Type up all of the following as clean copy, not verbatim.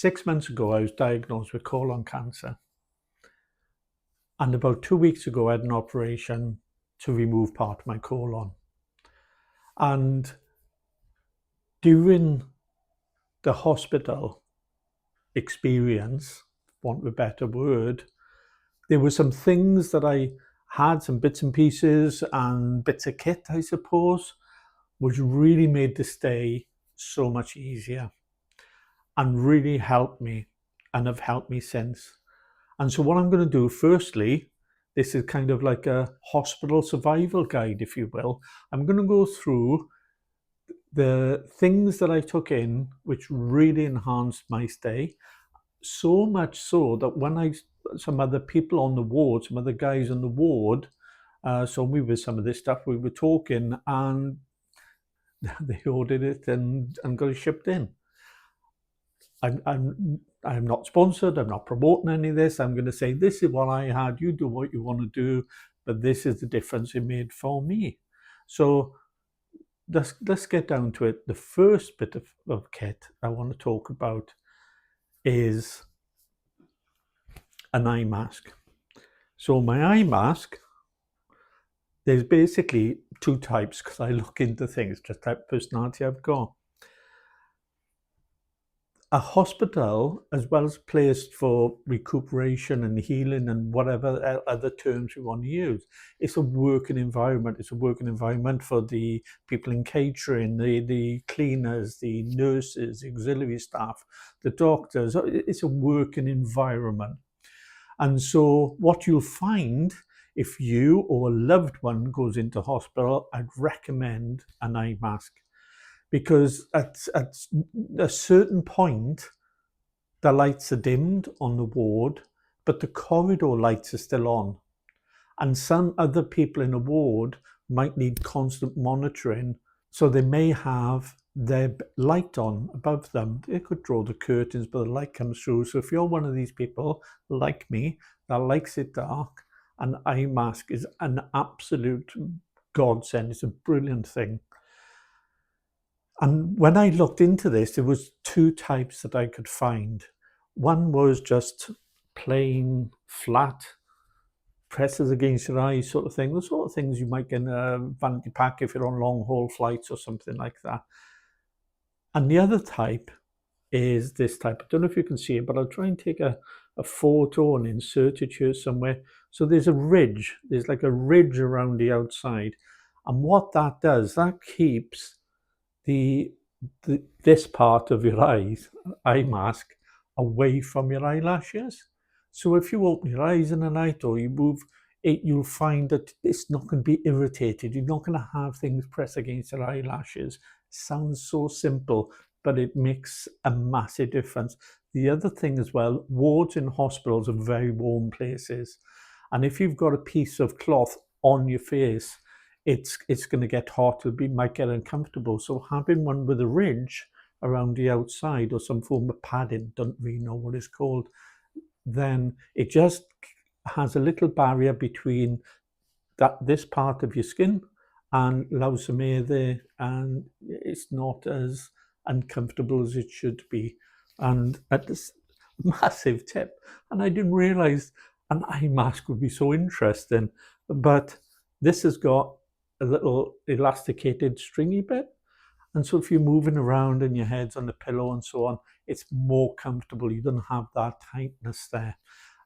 6 months ago, I was diagnosed with colon cancer. And about 2 weeks ago, I had an operation to remove part of my colon. And during the hospital experience, for want of a better word, there were some things that I had, some bits and pieces and bits of kit, I suppose, which really made the stay so much easier and really helped me and have helped me since. And so what I'm going to do, firstly, this is kind of like a hospital survival guide, if you will. I'm going to go through the things that I took in which really enhanced my stay, so much so that when some other people on the ward, some other guys on the ward, saw me with some of this stuff, we were talking and they ordered it and got it shipped in. I'm not sponsored, I'm not promoting any of this. I'm going to say, this is what I had, you do what you want to do, but this is the difference it made for me. So let's get down to it. The first bit of kit I want to talk about is an eye mask. So my eye mask, there's basically two types, because I look into things, just type of personality I've got. A hospital, as well as a place for recuperation and healing and whatever other terms we want to use, it's a working environment. It's a working environment for the people in catering, the cleaners, the nurses, the auxiliary staff, the doctors. It's a working environment. And so what you'll find, if you or a loved one goes into hospital, I'd recommend an eye mask. Because at a certain point, the lights are dimmed on the ward, but the corridor lights are still on. And some other people in a ward might need constant monitoring, so they may have their light on above them. They could draw the curtains, but the light comes through. So if you're one of these people, like me, that likes it dark, an eye mask is an absolute godsend. It's a brilliant thing. And when I looked into this, there was two types that I could find. One was just plain, flat, presses against your eyes sort of thing, the sort of things you might get in a vanity pack if you're on long haul flights or something like that. And the other type is this type. I don't know if you can see it, but I'll try and take a photo and insert it here somewhere. So there's a ridge, there's like a ridge around the outside. And what that does, that keeps this part of your eye mask away from your eyelashes. So if you open your eyes in the night or you move it, you'll find that it's not going to be irritated. You're not going to have things press against your eyelashes. Sounds so simple, but it makes a massive difference. The other thing as well, wards in hospitals are very warm places. And if you've got a piece of cloth on your face, it's going to get hot, it might get uncomfortable. So having one with a ridge around the outside or some form of padding, don't really know what it's called, then it just has a little barrier between this part of your skin and allows some air there, and it's not as uncomfortable as it should be. And at this massive tip, and I didn't realize an eye mask would be so interesting, but this has got a little elasticated stringy bit, and so if you're moving around and your head's on the pillow and so on, it's more comfortable. You don't have that tightness there.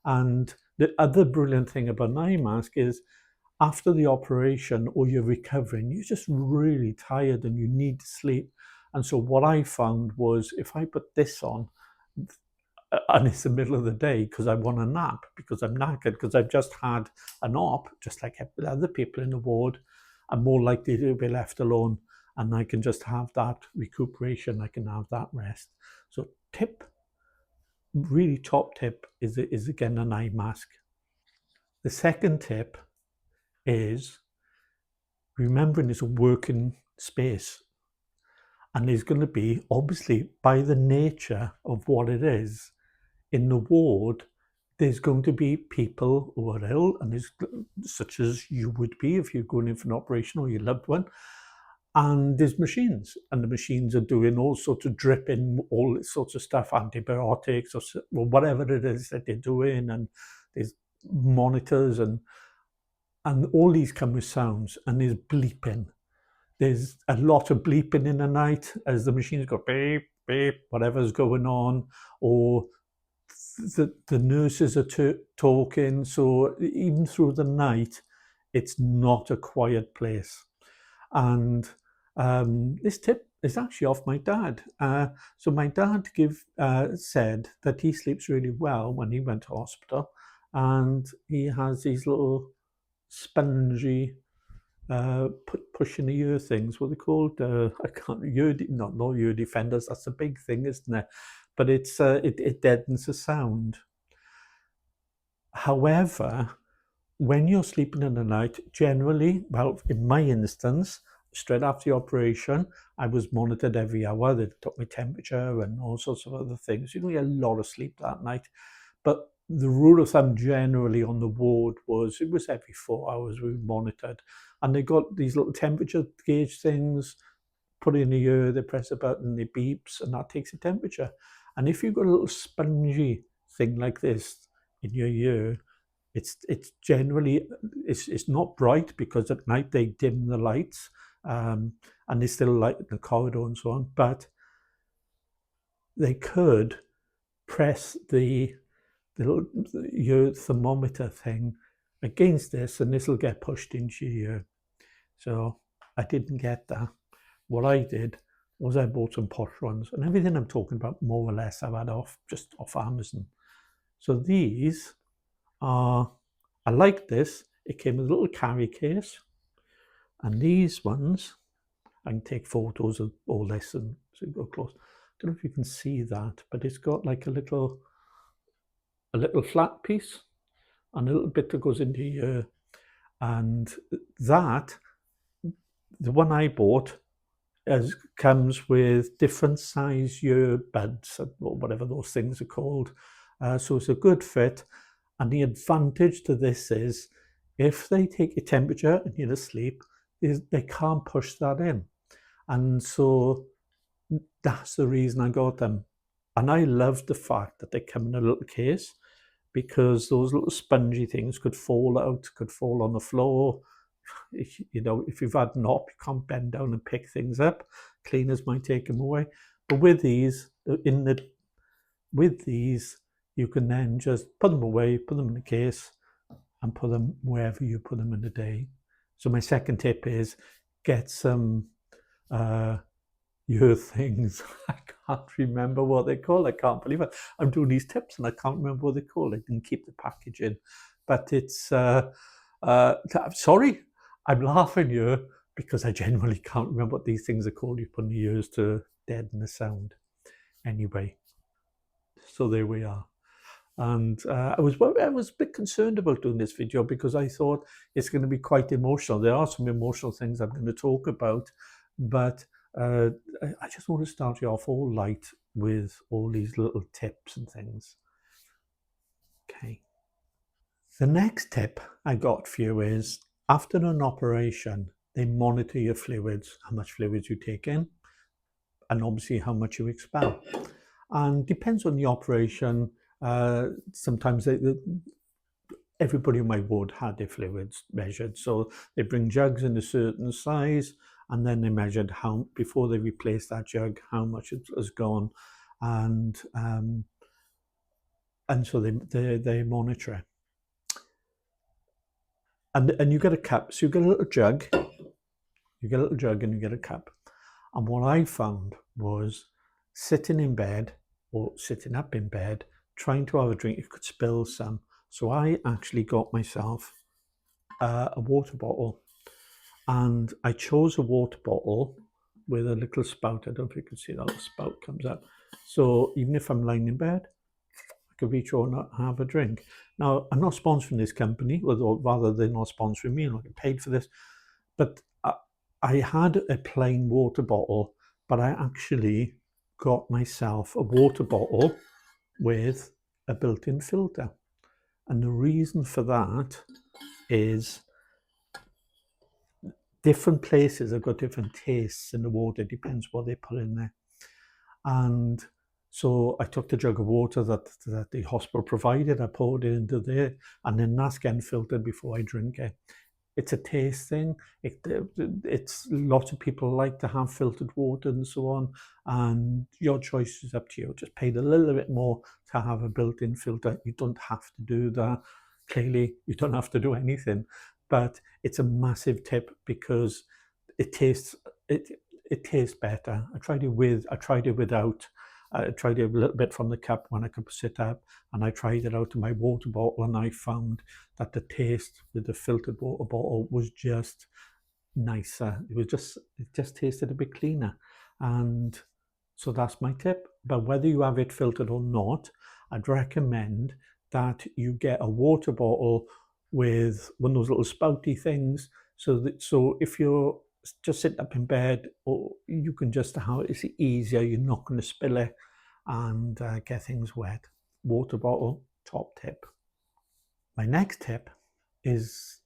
And the other brilliant thing about an eye mask is after the operation or you're recovering, you're just really tired and you need to sleep. And so what I found was, if I put this on and it's the middle of the day because I want a nap, because I'm knackered, because I've just had an op, just like other people in the ward, I'm more likely to be left alone, and I can just have that recuperation, I can have that rest. So really top tip is again an eye mask. The second tip is remembering it's a working space, and there's going to be, obviously by the nature of what it is in the ward, there's going to be people who are ill, and such as you would be if you're going in for an operation or your loved one. And there's machines, and the machines are doing all sorts of dripping, all sorts of stuff, antibiotics or whatever it is that they're doing, and there's monitors, and all these come with sounds, and there's bleeping. There's a lot of bleeping in the night as the machines go beep, beep, whatever's going on, or the nurses are talking. So even through the night, it's not a quiet place. And this tip is actually off my dad. So my dad said that he sleeps really well when he went to hospital, and he has these little spongy pushing the ear things. What are they called? I can't. Not ear defenders. That's a big thing, isn't it? But it deadens the sound. However, when you're sleeping in the night, generally, well, in my instance, straight after the operation, I was monitored every hour. They took my temperature and all sorts of other things. You don't get a lot of sleep that night. But the rule of thumb generally on the ward was it was every 4 hours we were monitored. And they got these little temperature gauge things, put it in the ear, they press a button, it beeps, and that takes the temperature. And if you've got a little spongy thing like this in your ear, it's generally it's not bright, because at night they dim the lights, and they still light the corridor and so on, but they could press the little your thermometer thing against this, and this will get pushed into your ear. So I didn't get that. What I did was I bought some posh ones, and everything I'm talking about more or less I've had just off Amazon. So these are, I like this. It came with a little carry case, and these ones, I can take photos of all this and so go close. I don't know if you can see that, but it's got like a little flat piece and a little bit that goes into here. And that, the one I bought, comes with different size earbuds, or whatever those things are called. So it's a good fit. And the advantage to this is, if they take your temperature and you're asleep, they can't push that in. And so that's the reason I got them. And I love the fact that they come in a little case, because those little spongy things could fall out, could fall on the floor. If you've had an op, you can't bend down and pick things up. Cleaners might take them away. But with these, you can then just put them away, put them in the case, and put them wherever you put them in the day. So my second tip is get some your things. I can't remember what they're called. I can't believe it. I'm doing these tips and I can't remember what they're called. I didn't keep the packaging. But it's, sorry, I'm laughing here because I genuinely can't remember what these things are called. You put in the ears to deaden the sound. Anyway, so there we are. And I was a bit concerned about doing this video, because I thought it's going to be quite emotional. There are some emotional things I'm going to talk about, but I just want to start you off all light with all these little tips and things. Okay. The next tip I got for you is, after an operation, they monitor your fluids, how much fluids you take in, and obviously how much you expel. And depends on the operation. Sometimes everybody in my ward had their fluids measured. So they bring jugs in a certain size, and then they measured how, before they replace that jug, how much it has gone. And so they monitor it. And you get a cup. So you get a little jug. You get a little jug and you get a cup. And what I found was, sitting in bed or sitting up in bed, trying to have a drink, you could spill some. So I actually got myself a water bottle, and I chose a water bottle with a little spout. I don't know if you can see that little spout comes out. So even if I'm lying in bed, I could reach over and have a drink. Now, I'm not sponsoring this company, or rather they're not sponsoring me, I'm not getting paid for this, but I had a plain water bottle, but I actually got myself a water bottle with a built-in filter. And the reason for that is different places have got different tastes in the water. It depends what they put in there. And so I took the jug of water that the hospital provided, I poured it into there, and then that's getting filtered before I drink it. It's a taste thing. It's lots of people like to have filtered water and so on, and your choice is up to you. Just paid a little bit more to have a built-in filter. You don't have to do that. Clearly, you don't have to do anything, but it's a massive tip because it tastes it it tastes better. I tried it with, I tried it without. I tried it a little bit from the cup when I could sit up, and I tried it out of my water bottle, and I found that the taste with the filtered water bottle was just nicer. It just tasted a bit cleaner. And so that's my tip. But whether you have it filtered or not, I'd recommend that you get a water bottle with one of those little spouty things, so if you're just sitting up in bed, or you can just have it's easier, you're not going to spill it and get things wet. Water bottle, top tip. My next tip is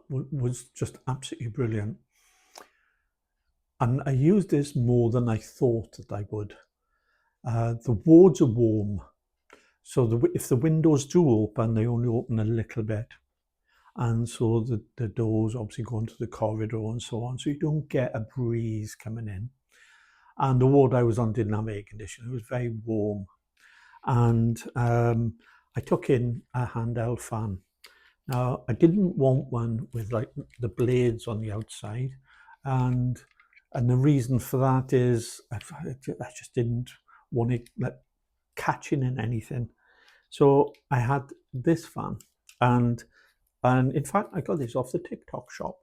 was just absolutely brilliant, and I used this more than I thought that I would. The wards are warm, so if the windows do open, they only open a little bit, and so the doors obviously go into the corridor and so on, so you don't get a breeze coming in. And the ward I was on didn't have air conditioning. It was very warm, and I took in a handheld fan. Now, I didn't want one with like the blades on the outside, and the reason for that is I just didn't want it like catching in anything. So I had this fan, and in fact I got this off the TikTok shop.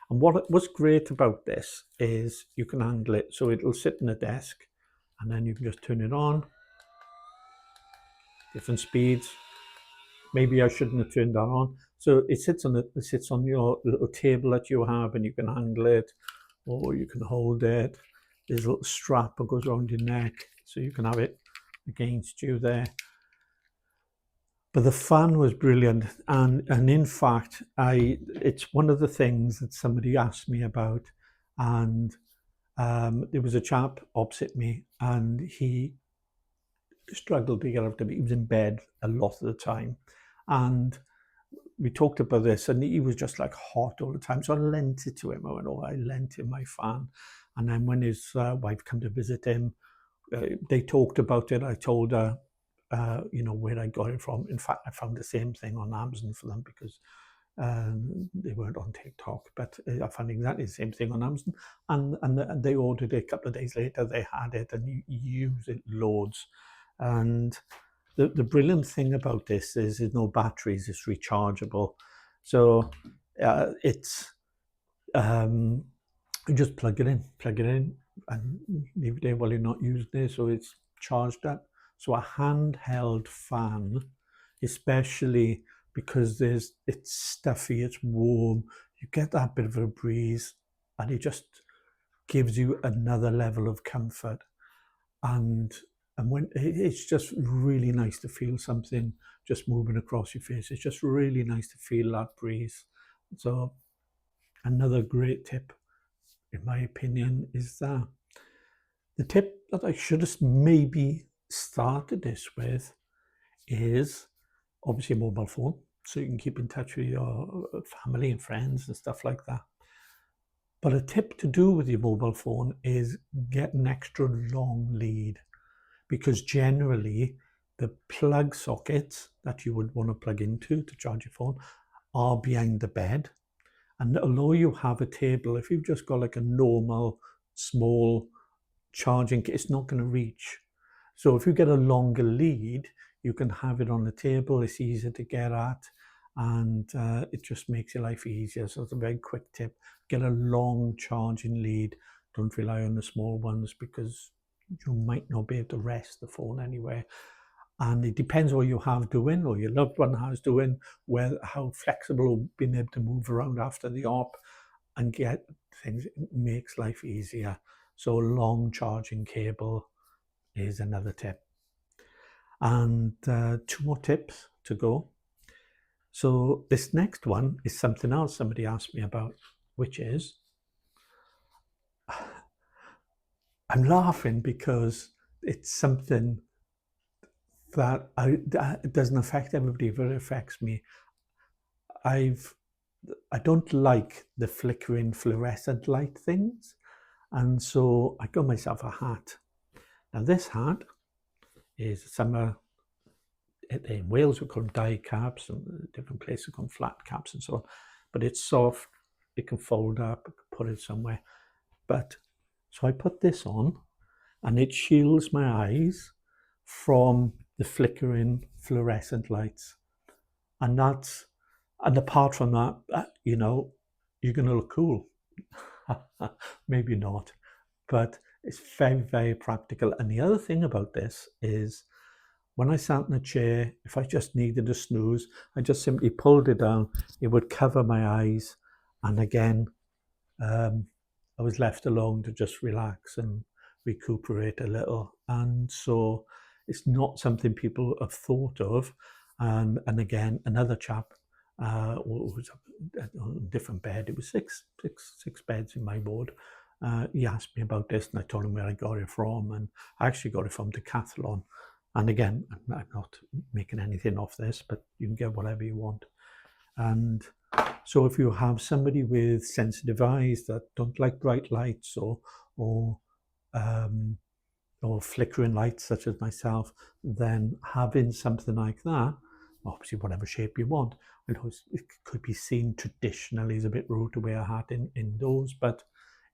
And what was great about this is you can handle it, so it'll sit in a desk, and then you can just turn it on, different speeds. Maybe I shouldn't have turned that on. So it sits on your little table that you have, and you can handle it, or you can hold it. There's a little strap that goes around your neck, so you can have it against you there. But the fan was brilliant, and in fact, it's one of the things that somebody asked me about, and there was a chap opposite me, and he struggled to get out of bed. He was in bed a lot of the time, and we talked about this, and he was just like hot all the time. So I lent it to him. I lent him my fan, and then when his wife came to visit him, they talked about it. I told her, where I got it from. In fact, I found the same thing on Amazon for them because they weren't on TikTok, but I found exactly the same thing on Amazon, and they ordered it a couple of days later. They had it, and you use it loads. And the brilliant thing about this is there's no batteries; it's rechargeable. So it's you just plug it in, and leave it there while you're not using it, so it's charged up. So a handheld fan, especially because it's stuffy, it's warm, you get that bit of a breeze, and it just gives you another level of comfort. And when it's just really nice to feel something just moving across your face. It's just really nice to feel that breeze. So another great tip, in my opinion, is that. The tip that I should have maybe started this with is obviously a mobile phone, so you can keep in touch with your family and friends and stuff like that. But a tip to do with your mobile phone is get an extra long lead, because generally the plug sockets that you would want to plug into to charge your phone are behind the bed. And although you have a table, if you've just got like a normal small charging, it's not going to reach. So if you get a longer lead, you can have it on the table. It's easier to get at, and it just makes your life easier. So it's a very quick tip. Get a long charging lead. Don't rely on the small ones, because you might not be able to rest the phone anywhere. And it depends what you have doing, or your loved one has doing, how flexible being able to move around after the op and get things. It makes life easier. So long charging cable is another tip. And two more tips to go. So this next one is something else somebody asked me about, which is, I'm laughing because it's something that it doesn't affect everybody, but it affects me. I don't like the flickering fluorescent light things, and so I got myself a hat. Now this hat is summer. In Wales we call them die caps, and different places call them flat caps and so on. But it's soft, it can fold up, I can put it somewhere. But so I put this on, and it shields my eyes from the flickering fluorescent lights. And apart from that, you're going to look cool. Maybe not, but it's very, very practical. And the other thing about this is, when I sat in a chair, if I just needed a snooze, I just simply pulled it down. It would cover my eyes. And again, I was left alone to just relax and recuperate a little. And so it's not something people have thought of. And again, another chap was on a different bed. It was six beds in my ward. He asked me about this, and I told him where I got it from. And I actually got it from Decathlon. And again, I'm not making anything off this, but you can get whatever you want. And so if you have somebody with sensitive eyes that don't like bright lights or flickering lights, such as myself, then having something like that, obviously whatever shape you want, it could be seen traditionally as a bit rude to wear a hat indoors, but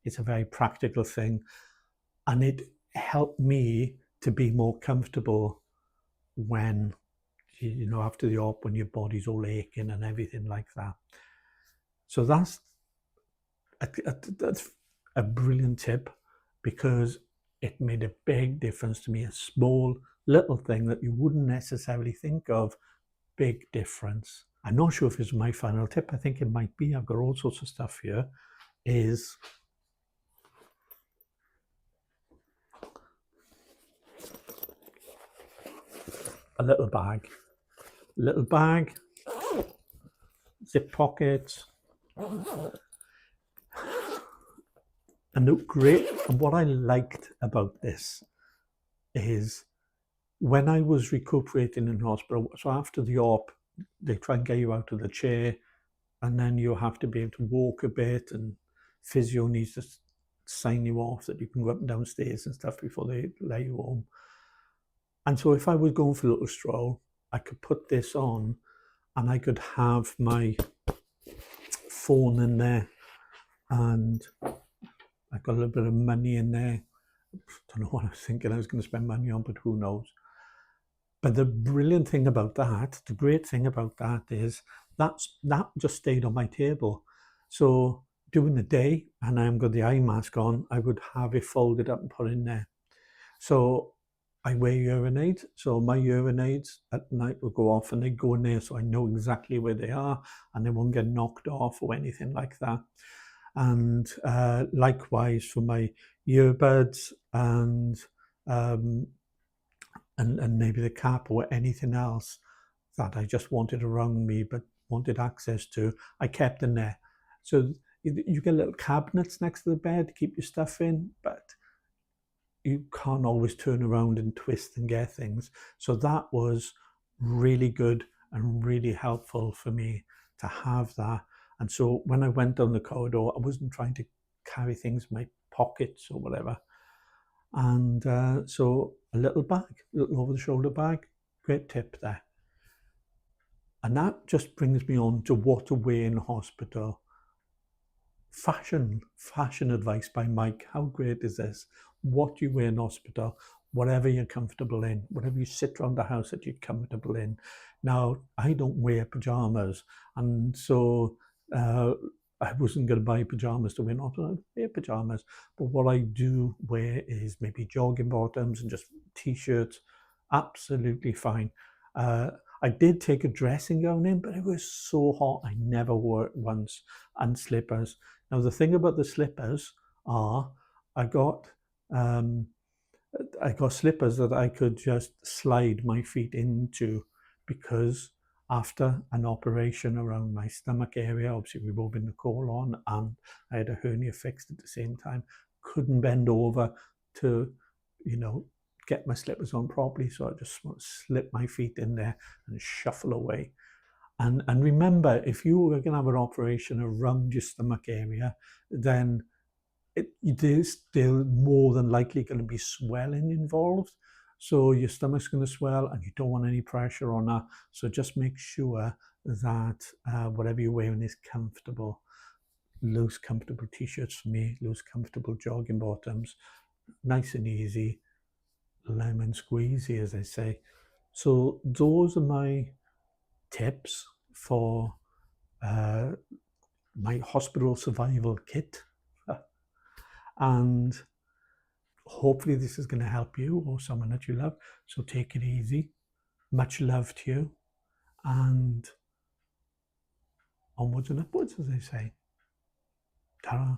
it's a very practical thing, and it helped me to be more comfortable when, after the op, when your body's all aching and everything like that. So that's a brilliant tip, because it made a big difference to me. A small little thing that you wouldn't necessarily think of, big difference. I'm not sure if it's my final tip. I think it might be. I've got all sorts of stuff here. Is a little bag, zip pockets, and what I liked about this is, when I was recuperating in hospital, so after the op, they try and get you out of the chair, and then you have to be able to walk a bit, and physio needs to sign you off that you can go up and downstairs and stuff before they let you home. And so if I was going for a little stroll, I could put this on, and I could have my phone in there, and I got a little bit of money in there. Don't know what I was thinking I was going to spend money on, but who knows. But the brilliant thing about that, the great thing about that is that just stayed on my table. So during the day, and I've got the eye mask on, I would have it folded up and put in there. So I wear hearing aids. So my hearing aids at night will go off, and they go in there, so I know exactly where they are, and they won't get knocked off or anything like that. And likewise for my earbuds and maybe the cap or anything else that I just wanted around me but wanted access to, I kept in there. So you get little cabinets next to the bed to keep your stuff in, but you can't always turn around and twist and get things. So that was really good and really helpful for me to have that. And so when I went down the corridor, I wasn't trying to carry things in my pockets or whatever. And so a little over-the-shoulder bag, great tip there. And that just brings me on to what to wear in hospital. Fashion advice by Mike. How great is this? What you wear in hospital, whatever you're comfortable in, whatever you sit around the house that you're comfortable in. Now, I don't wear pajamas, and so I wasn't going to buy pajamas to wear in hospital. I wear pajamas, but what I do wear is maybe jogging bottoms and just t-shirts. Absolutely fine. I did take a dressing gown in, but it was so hot I never wore it once, and slippers. Now the thing about the slippers are, I got slippers that I could just slide my feet into, because after an operation around my stomach area, obviously removing the colon, and I had a hernia fixed at the same time. Couldn't bend over to, get my slippers on properly, so I just slip my feet in there and shuffle away. And remember, if you were going to have an operation around your stomach area, then there's still more than likely going to be swelling involved. So your stomach's going to swell and you don't want any pressure on that. So just make sure that whatever you're wearing is comfortable. Loose, comfortable t-shirts for me, loose, comfortable jogging bottoms, nice and easy, lemon squeezy, as I say. So those are my tips for my hospital survival kit. And hopefully this is going to help you or someone that you love. So take it easy. Much love to you. And onwards and upwards, as they say. Ta-ra.